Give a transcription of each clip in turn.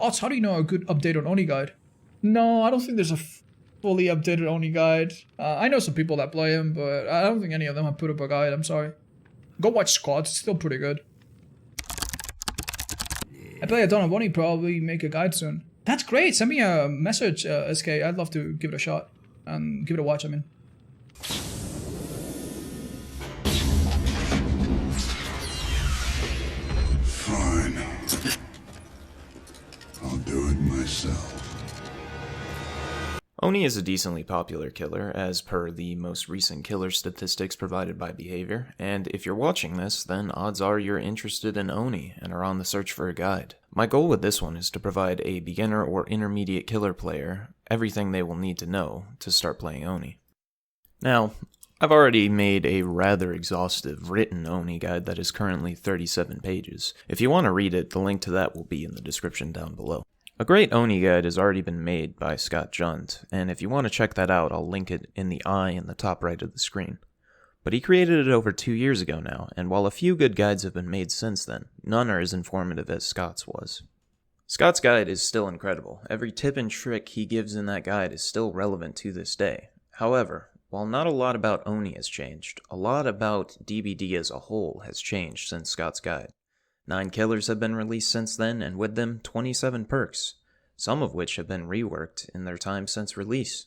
Odds, how do you know a good updated Oni guide? No, I don't think there's a fully updated Oni guide. I know some people that play him, but I don't think any of them have put up a guide, I'm sorry. Go watch squads, it's still pretty good. I play Addon of Oni, probably make a guide soon. That's great, send me a message, SK, I'd love to give it a shot. And give it a watch, I mean. Fine. I'll do it myself. Oni is a decently popular killer, as per the most recent killer statistics provided by Behavior, and if you're watching this, then odds are you're interested in Oni and are on the search for a guide. My goal with this one is to provide a beginner or intermediate killer player everything they will need to know to start playing Oni. Now, I've already made a rather exhaustive written Oni guide that is currently 37 pages. If you want to read it, the link to that will be in the description down below. A great Oni guide has already been made by Scott Junt, and if you want to check that out, I'll link it in the eye in the top right of the screen. But he created it over 2 years ago now, and while a few good guides have been made since then, none are as informative as Scott's was. Scott's guide is still incredible. Every tip and trick he gives in that guide is still relevant to this day. However, while not a lot about Oni has changed, a lot about DBD as a whole has changed since Scott's guide. 9 killers have been released since then, and with them, 27 perks, some of which have been reworked in their time since release.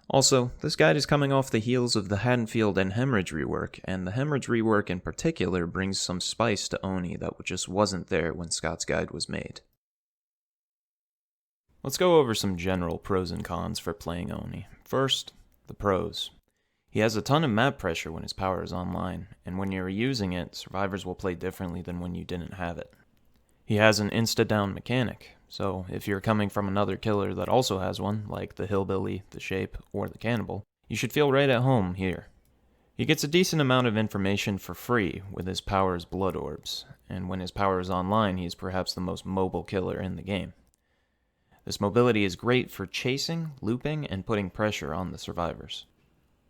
Also, this guide is coming off the heels of the Haddonfield and Hemorrhage rework, and the Hemorrhage rework in particular brings some spice to Oni that just wasn't there when Scott's guide was made. Let's go over some general pros and cons for playing Oni. First, the pros. He has a ton of map pressure when his power is online, and when you're using it, survivors will play differently than when you didn't have it. He has an insta-down mechanic, so if you're coming from another killer that also has one, like the Hillbilly, the Shape, or the Cannibal, you should feel right at home here. He gets a decent amount of information for free with his power's blood orbs, and when his power is online, he is perhaps the most mobile killer in the game. This mobility is great for chasing, looping, and putting pressure on the survivors.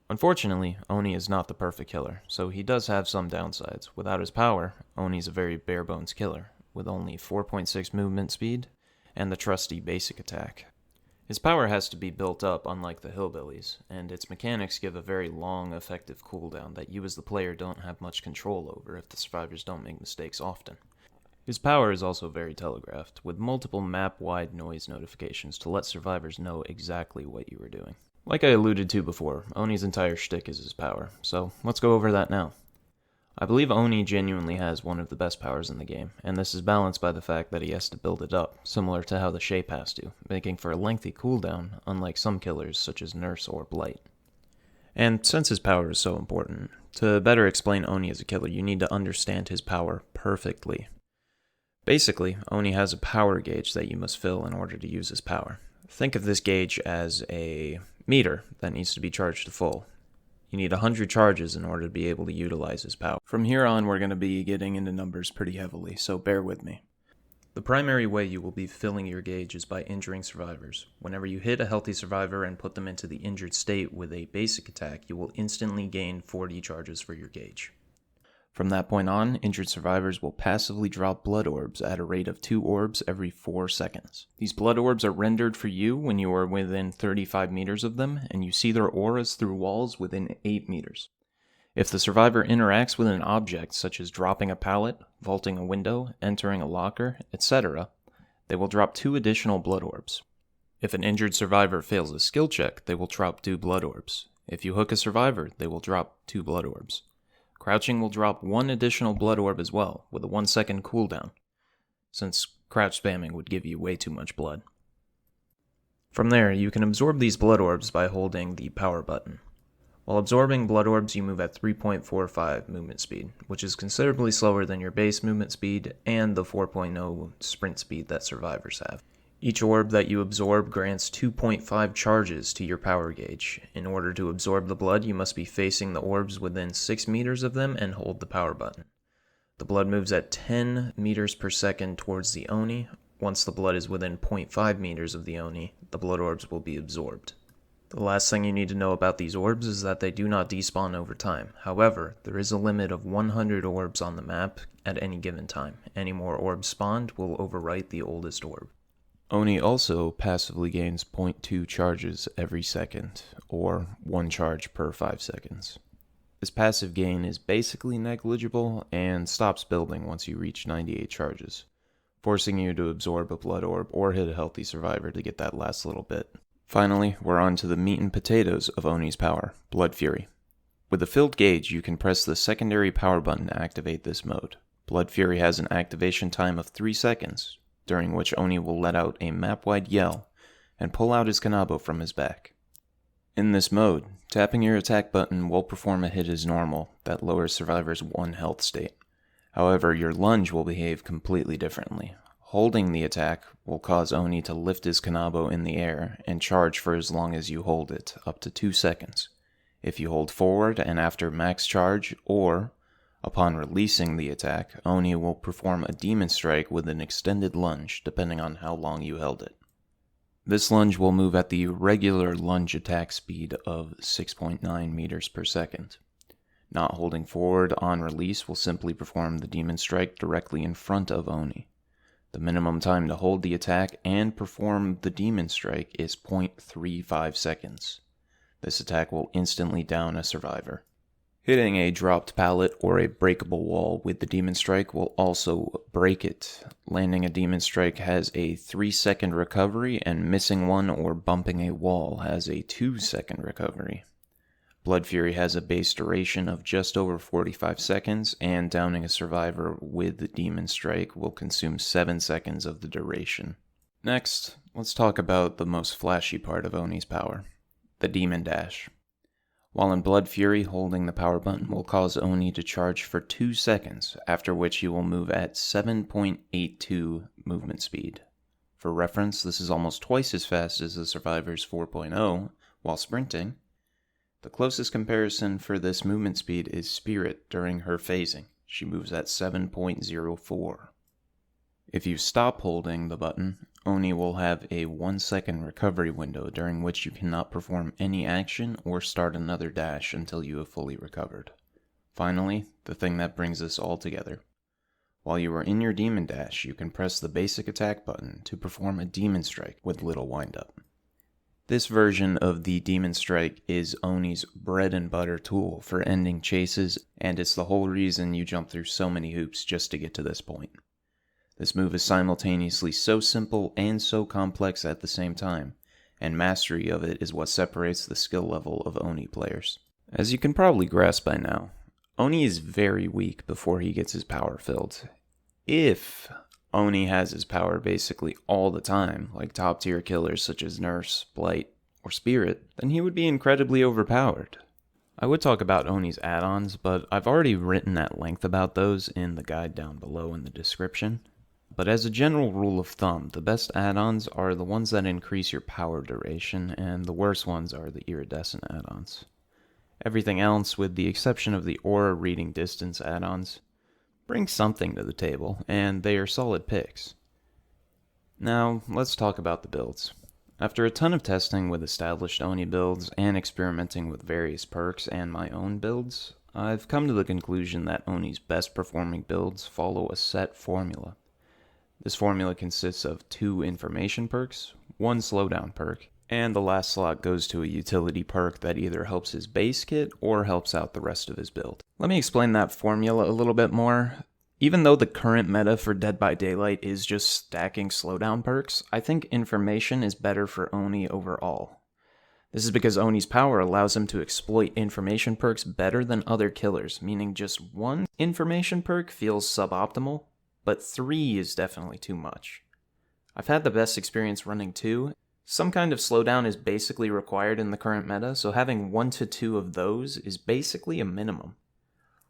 Unfortunately, Oni is not the perfect killer, so he does have some downsides. Without his power, Oni is a very bare-bones killer, with only 4.6 movement speed and the trusty basic attack. His power has to be built up unlike the Hillbillies, and its mechanics give a very long, effective cooldown that you as the player don't have much control over if the survivors don't make mistakes often. His power is also very telegraphed, with multiple map-wide noise notifications to let survivors know exactly what you are doing. Like I alluded to before, Oni's entire shtick is his power, so let's go over that now. I believe Oni genuinely has one of the best powers in the game, and this is balanced by the fact that he has to build it up, similar to how the Shape has to, making for a lengthy cooldown, unlike some killers such as Nurse or Blight. And since his power is so important, to better explain Oni as a killer, you need to understand his power perfectly. Basically, Oni has a power gauge that you must fill in order to use his power. Think of this gauge as a meter that needs to be charged to full. You need 100 charges in order to be able to utilize his power. From here on, we're going to be getting into numbers pretty heavily, so bear with me. The primary way you will be filling your gauge is by injuring survivors. Whenever you hit a healthy survivor and put them into the injured state with a basic attack, you will instantly gain 40 charges for your gauge. From that point on, injured survivors will passively drop blood orbs at a rate of 2 orbs every 4 seconds. These blood orbs are rendered for you when you are within 35 meters of them, and you see their auras through walls within 8 meters. If the survivor interacts with an object, such as dropping a pallet, vaulting a window, entering a locker, etc., they will drop 2 additional blood orbs. If an injured survivor fails a skill check, they will drop 2 blood orbs. If you hook a survivor, they will drop 2 blood orbs. Crouching will drop 1 additional blood orb as well, with a 1-second cooldown, since crouch spamming would give you way too much blood. From there, you can absorb these blood orbs by holding the power button. While absorbing blood orbs, you move at 3.45 movement speed, which is considerably slower than your base movement speed and the 4.0 sprint speed that survivors have. Each orb that you absorb grants 2.5 charges to your power gauge. In order to absorb the blood, you must be facing the orbs within 6 meters of them and hold the power button. The blood moves at 10 meters per second towards the Oni. Once the blood is within 0.5 meters of the Oni, the blood orbs will be absorbed. The last thing you need to know about these orbs is that they do not despawn over time. However, there is a limit of 100 orbs on the map at any given time. Any more orbs spawned will overwrite the oldest orb. Oni also passively gains 0.2 charges every second, or 1 charge per 5 seconds. This passive gain is basically negligible and stops building once you reach 98 charges, forcing you to absorb a blood orb or hit a healthy survivor to get that last little bit. Finally, we're on to the meat and potatoes of Oni's power, Blood Fury. With a filled gauge, you can press the secondary power button to activate this mode. Blood Fury has an activation time of 3 seconds, during which Oni will let out a map-wide yell and pull out his Kanabo from his back. In this mode, tapping your attack button will perform a hit as normal that lowers survivors 1 health state. However, your lunge will behave completely differently. Holding the attack will cause Oni to lift his Kanabo in the air and charge for as long as you hold it, up to 2 seconds. If you hold forward and after max charge, or upon releasing the attack, Oni will perform a Demon Strike with an extended lunge, depending on how long you held it. This lunge will move at the regular lunge attack speed of 6.9 meters per second. Not holding forward on release will simply perform the Demon Strike directly in front of Oni. The minimum time to hold the attack and perform the Demon Strike is 0.35 seconds. This attack will instantly down a survivor. Hitting a dropped pallet or a breakable wall with the Demon Strike will also break it. Landing a Demon Strike has a 3-second recovery, and missing one or bumping a wall has a 2-second recovery. Blood Fury has a base duration of just over 45 seconds, and downing a survivor with the Demon Strike will consume 7 seconds of the duration. Next, let's talk about the most flashy part of Oni's power, the Demon Dash. While in Blood Fury, holding the power button will cause Oni to charge for 2 seconds, after which he will move at 7.82 movement speed. For reference, this is almost twice as fast as the Survivor's 4.0 while sprinting. The closest comparison for this movement speed is Spirit during her phasing. She moves at 7.04. If you stop holding the button, Oni will have a 1-second recovery window during which you cannot perform any action or start another dash until you have fully recovered. Finally, the thing that brings this all together. While you are in your Demon Dash, you can press the basic attack button to perform a Demon Strike with little windup. This version of the Demon Strike is Oni's bread and butter tool for ending chases, and it's the whole reason you jump through so many hoops just to get to this point. This move is simultaneously so simple and so complex at the same time, and mastery of it is what separates the skill level of Oni players. As you can probably grasp by now, Oni is very weak before he gets his power filled. If Oni has his power basically all the time, like top tier killers such as Nurse, Blight, or Spirit, then he would be incredibly overpowered. I would talk about Oni's add-ons, but I've already written at length about those in the guide down below in the description. But as a general rule of thumb, the best add-ons are the ones that increase your power duration, and the worst ones are the iridescent add-ons. Everything else, with the exception of the aura reading distance add-ons, bring something to the table, and they are solid picks. Now, let's talk about the builds. After a ton of testing with established Oni builds and experimenting with various perks and my own builds, I've come to the conclusion that Oni's best performing builds follow a set formula. This formula consists of 2 information perks, 1 slowdown perk, and the last slot goes to a utility perk that either helps his base kit or helps out the rest of his build. Let me explain that formula a little bit more. Even though the current meta for Dead by Daylight is just stacking slowdown perks, I think information is better for Oni overall. This is because Oni's power allows him to exploit information perks better than other killers, meaning just 1 information perk feels suboptimal, but 3 is definitely too much. I've had the best experience running 2. Some kind of slowdown is basically required in the current meta, so having 1 to 2 of those is basically a minimum.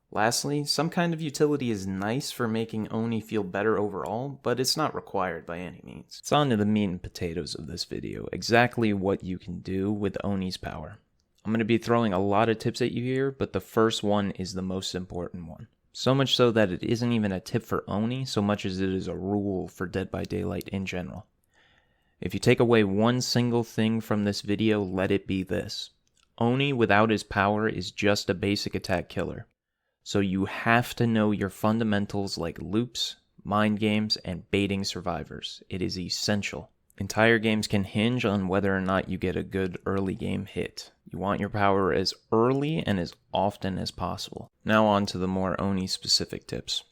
Lastly, some kind of utility is nice for making Oni feel better overall, but it's not required by any means. It's on to the meat and potatoes of this video, exactly what you can do with Oni's power. I'm going to be throwing a lot of tips at you here, but the first one is the most important one. So much so that it isn't even a tip for Oni so much as it is a rule for Dead by Daylight in general. If you take away one single thing from this video, let it be this. Oni without his power is just a basic attack killer. So you have to know your fundamentals like loops, mind games, and baiting survivors. It is essential. Entire games can hinge on whether or not you get a good early game hit. You want your power as early and as often as possible. Now on to the more Oni specific tips.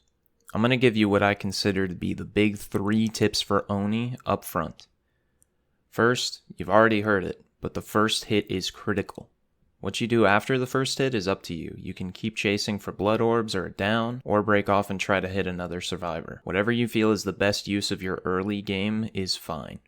I'm going to give you what I consider to be the big 3 tips for Oni up front. First, you've already heard it, but the first hit is critical. What you do after the first hit is up to you. You can keep chasing for blood orbs or a down, or break off and try to hit another survivor. Whatever you feel is the best use of your early game is fine.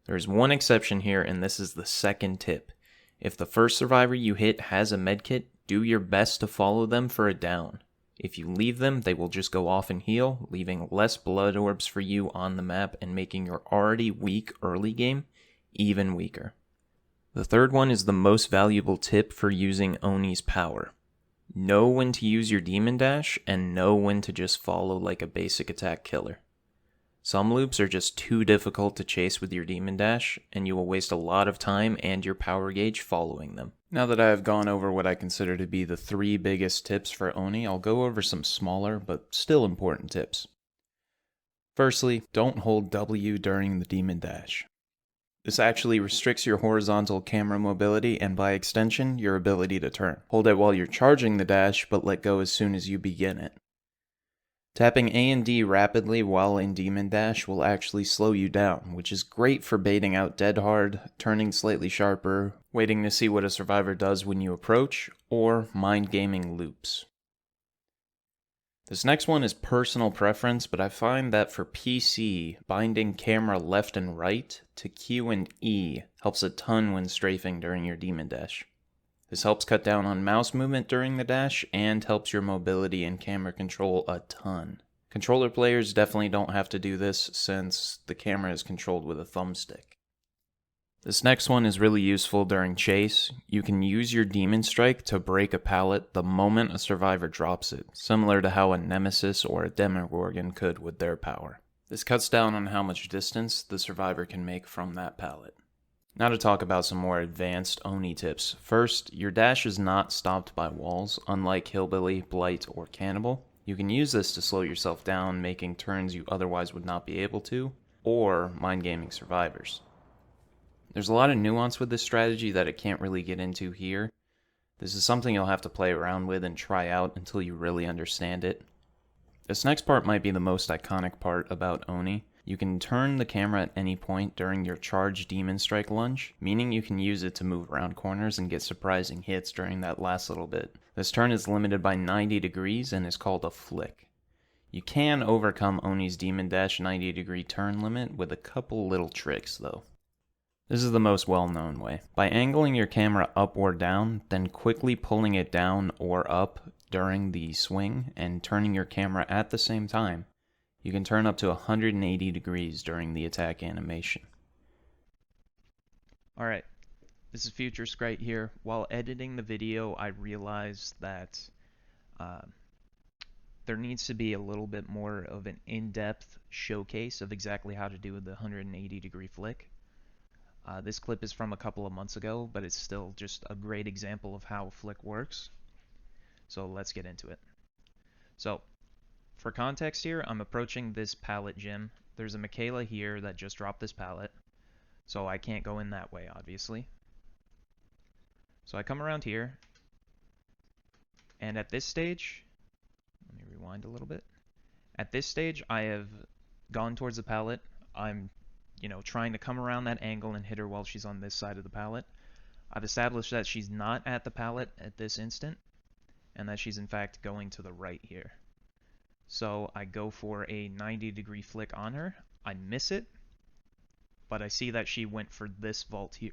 There's one exception here, and this is the second tip. If the first survivor you hit has a medkit, do your best to follow them for a down. If you leave them, they will just go off and heal, leaving less blood orbs for you on the map and making your already weak early game even weaker. The third one is the most valuable tip for using Oni's power. Know when to use your Demon Dash, and know when to just follow like a basic attack killer. Some loops are just too difficult to chase with your Demon Dash, and you will waste a lot of time and your power gauge following them. Now that I have gone over what I consider to be the 3 biggest tips for Oni, I'll go over some smaller but still important tips. Firstly, don't hold W during the Demon Dash. This actually restricts your horizontal camera mobility and by extension, your ability to turn. Hold it while you're charging the dash, but let go as soon as you begin it. Tapping A and D rapidly while in Demon Dash will actually slow you down, which is great for baiting out dead hard, turning slightly sharper, waiting to see what a survivor does when you approach, or mind gaming loops. This next one is personal preference, but I find that for PC, binding camera left and right to Q and E helps a ton when strafing during your Demon Dash. This helps cut down on mouse movement during the dash and helps your mobility and camera control a ton. Controller players definitely don't have to do this since the camera is controlled with a thumbstick. This next one is really useful during chase. You can use your Demon Strike to break a pallet the moment a survivor drops it, similar to how a Nemesis or a Demogorgon could with their power. This cuts down on how much distance the survivor can make from that pallet. Now to talk about some more advanced Oni tips. First, your dash is not stopped by walls, unlike Hillbilly, Blight, or Cannibal. You can use this to slow yourself down, making turns you otherwise would not be able to, or mind gaming survivors. There's a lot of nuance with this strategy that I can't really get into here. This is something you'll have to play around with and try out until you really understand it. This next part might be the most iconic part about Oni. You can turn the camera at any point during your charged Demon Strike lunge, meaning you can use it to move around corners and get surprising hits during that last little bit. This turn is limited by 90 degrees and is called a flick. You can overcome Oni's Demon Dash 90 degree turn limit with a couple little tricks though. This is the most well-known way. By angling your camera up or down, then quickly pulling it down or up during the swing and turning your camera at the same time, you can turn up to 180 degrees during the attack animation. Alright, this is Future Sprite here. While editing the video, I realized that there needs to be a little bit more of an in-depth showcase of exactly how to do the 180 degree flick. This clip is from a couple of months ago, but it's still just a great example of how flick works. So let's get into it. So, for context here, I'm approaching this pallet gym. There's a Michaela here that just dropped this pallet, so I can't go in that way, obviously. So I come around here, and at this stage, let me rewind a little bit. At this stage, I have gone towards the pallet. I'm trying to come around that angle and hit her while she's on this side of the pallet. I've established that she's not at the pallet at this instant, and that she's in fact going to the right here. So I go for a 90 degree flick on her. I miss it, but I see that she went for this vault here.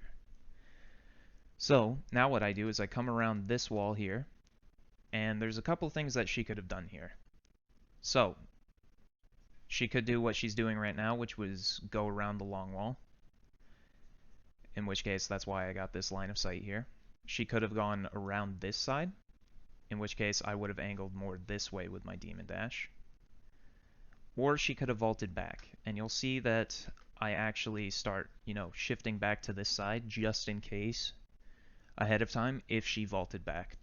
So now what I do is I come around this wall here, and there's a couple things that she could have done here. So she could do what she's doing right now, which was go around the long wall, in which case that's why I got this line of sight here. She could have gone around this side, in which case I would have angled more this way with my Demon Dash. Or she could have vaulted back, and you'll see that I actually start, shifting back to this side just in case ahead of time if she vaulted back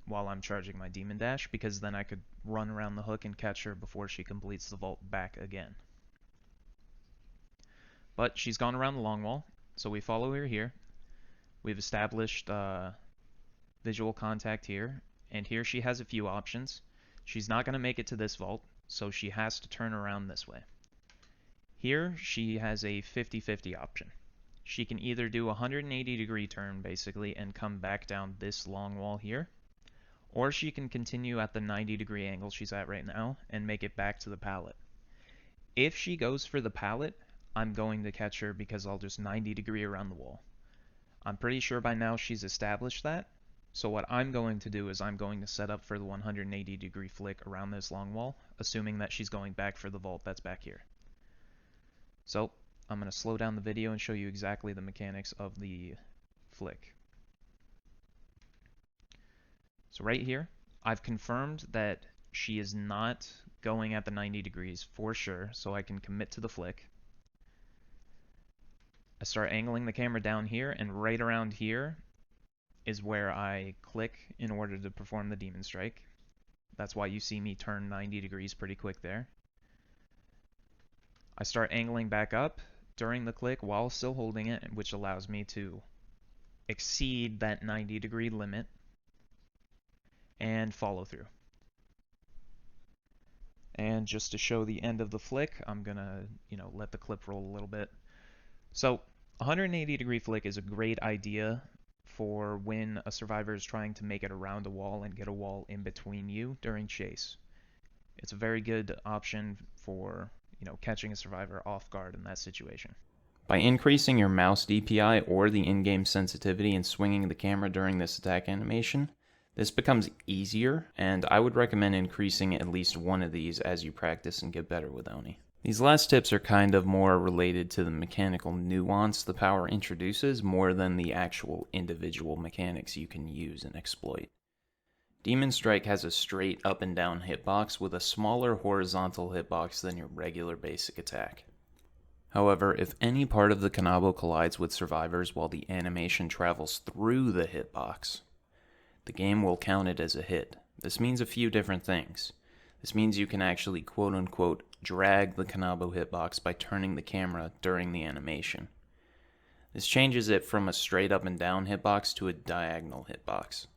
while I'm charging my Demon Dash, because then I could run around the hook and catch her before she completes the vault back again. But she's gone around the long wall, so we follow her here. We've established visual contact here, and here she has a few options. She's not going to make it to this vault, so she has to turn around this way. Here she has a 50-50 option. She can either do a 180-degree turn basically and come back down this long wall here, or she can continue at the 90-degree angle she's at right now and make it back to the pallet. If she goes for the pallet, I'm going to catch her because I'll just 90-degree around the wall. I'm pretty sure by now she's established that, so what I'm going to do is I'm going to set up for the 180-degree flick around this long wall, assuming that she's going back for the vault that's back here. So I'm going to slow down the video and show you exactly the mechanics of the flick. So right here, I've confirmed that she is not going at the 90 degrees for sure, so I can commit to the flick. I start angling the camera down here, and right around here is where I click in order to perform the demon strike. That's why you see me turn 90 degrees pretty quick there. I start angling back up during the click while still holding it, which allows me to exceed that 90-degree limit and follow through. And just to show the end of the flick, I'm gonna, let the clip roll a little bit. So 180-degree flick is a great idea for when a survivor is trying to make it around a wall and get a wall in between you during chase. It's a very good option for, catching a survivor off guard in that situation. By increasing your mouse DPI or the in-game sensitivity and swinging the camera during this attack animation, this becomes easier, and I would recommend increasing at least one of these as you practice and get better with Oni. These last tips are kind of more related to the mechanical nuance the power introduces more than the actual individual mechanics you can use and exploit. Demon Strike has a straight up and down hitbox with a smaller horizontal hitbox than your regular basic attack. However, if any part of the Kanabo collides with survivors while the animation travels through the hitbox, the game will count it as a hit. This means a few different things. This means you can actually quote-unquote drag the Kanabo hitbox by turning the camera during the animation. This changes it from a straight up and down hitbox to a diagonal hitbox.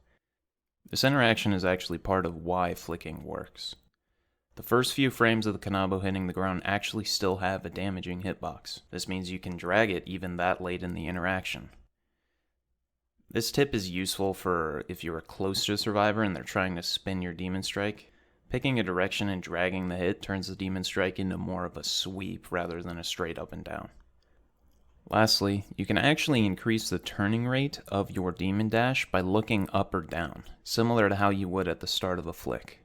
This interaction is actually part of why flicking works. The first few frames of the Kanabo hitting the ground actually still have a damaging hitbox. This means you can drag it even that late in the interaction. This tip is useful for if you are close to a survivor and they're trying to spin your Demon Strike. Picking a direction and dragging the hit turns the Demon Strike into more of a sweep rather than a straight up and down. Lastly, you can actually increase the turning rate of your Demon Dash by looking up or down, similar to how you would at the start of a flick.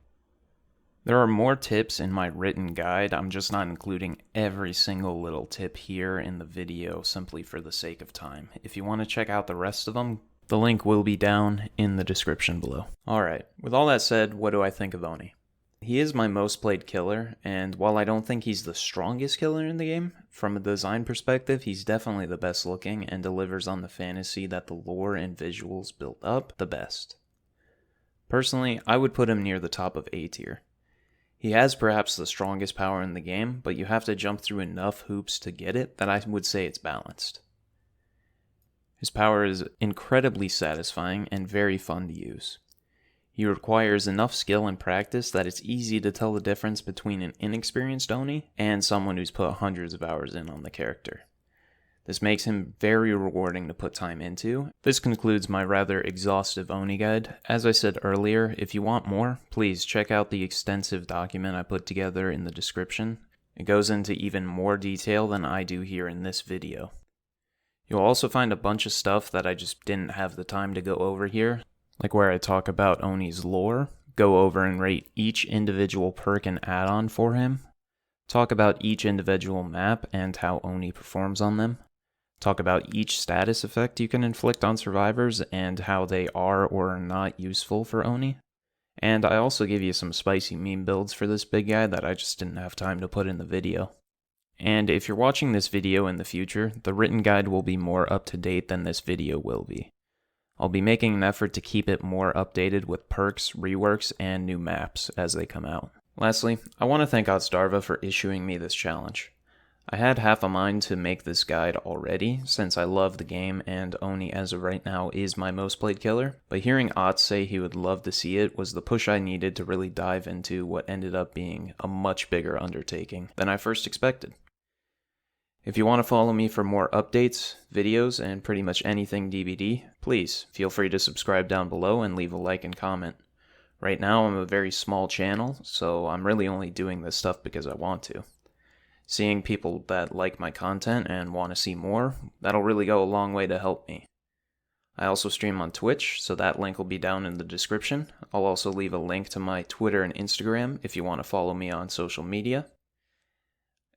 There are more tips in my written guide, I'm just not including every single little tip here in the video simply for the sake of time. If you want to check out the rest of them, the link will be down in the description below. Alright, with all that said, what do I think of Oni? He is my most played killer, and while I don't think he's the strongest killer in the game, from a design perspective, he's definitely the best looking and delivers on the fantasy that the lore and visuals build up the best. Personally, I would put him near the top of A tier. He has perhaps the strongest power in the game, but you have to jump through enough hoops to get it that I would say it's balanced. His power is incredibly satisfying and very fun to use. He requires enough skill and practice that it's easy to tell the difference between an inexperienced Oni and someone who's put hundreds of hours in on the character. This makes him very rewarding to put time into. This concludes my rather exhaustive Oni guide. As I said earlier, if you want more, please check out the extensive document I put together in the description. It goes into even more detail than I do here in this video. You'll also find a bunch of stuff that I just didn't have the time to go over here, like where I talk about Oni's lore, go over and rate each individual perk and add-on for him, talk about each individual map and how Oni performs on them, talk about each status effect you can inflict on survivors and how they are or are not useful for Oni, and I also give you some spicy meme builds for this big guy that I just didn't have time to put in the video. And if you're watching this video in the future, the written guide will be more up to date than this video will be. I'll be making an effort to keep it more updated with perks, reworks, and new maps as they come out. Lastly, I want to thank Otsdarva for issuing me this challenge. I had half a mind to make this guide already, since I love the game and Oni as of right now is my most played killer, but hearing Ott say he would love to see it was the push I needed to really dive into what ended up being a much bigger undertaking than I first expected. If you want to follow me for more updates, videos, and pretty much anything DBD, please feel free to subscribe down below and leave a like and comment. Right now I'm a very small channel, so I'm really only doing this stuff because I want to. Seeing people that like my content and want to see more, that'll really go a long way to help me. I also stream on Twitch, so that link will be down in the description. I'll also leave a link to my Twitter and Instagram if you want to follow me on social media.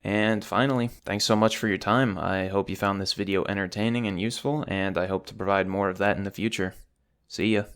And finally, thanks so much for your time. I hope you found this video entertaining and useful, and I hope to provide more of that in the future. See ya.